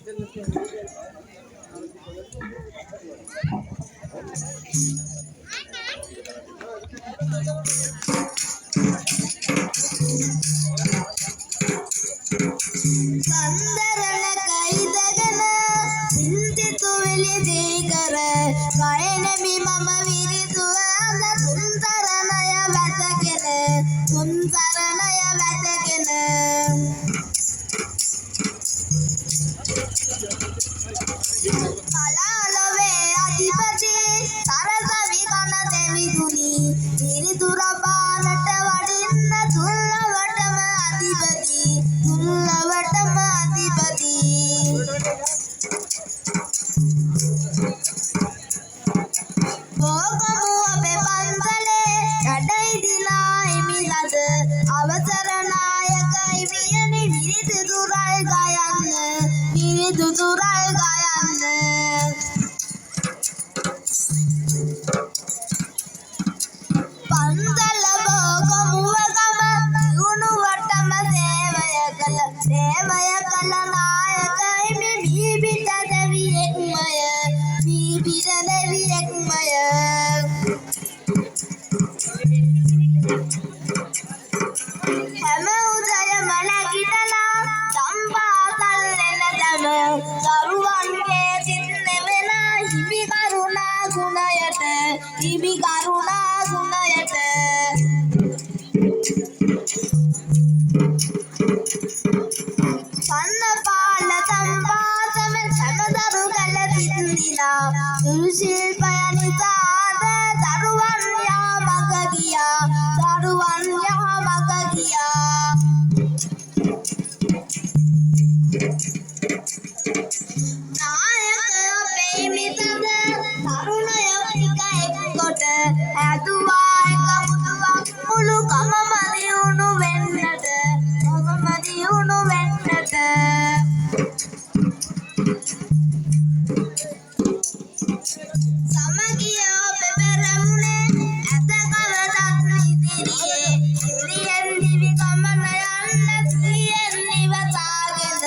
සඳරන කයිදගෙන සින්තිතු වෙලිදී කර කයනෙමි මම විරිදුව අඳ තුන්තරණය වැටගෙන කලාලොවේ අධිපති සරසවි කන දෙවිදුනි විරිදු රබානට වඩින්න තුල්ලවටම අධිපති බෝගමු අපේ පන්සලේ කඩයිදිලා හිමිලද අවසර නායකයි වියනි විරිදු දුරල් ගයන්න පන්සල බෝගමුවගම දියුණුවටම සේවය කළ නායකයි බීබිට දෙවියෙක්මය හැම උදයම නැගිටලා සම්පාසල් එන දම දරුවන්ගේ සිත් නෙවෙන හිමි කරුණා ගුණයට සන්නපාල සම්පාසම සමදරු කළ සින්දිලා ශිල්පය නිසාද දරුවන් යාමක ගියා නායක අපේ මිසද තරුණය ටික එක්කොට ඇදුවා එක මුදුවක් මුළු ගමම දියුණු වෙන්නට සමගිය ඔබ පෙරමුණේ ඇත කවදත් ඉදිරියේ සිහියෙන් දිවි ගමන යන්න සිහියෙන් නිවසාගෙන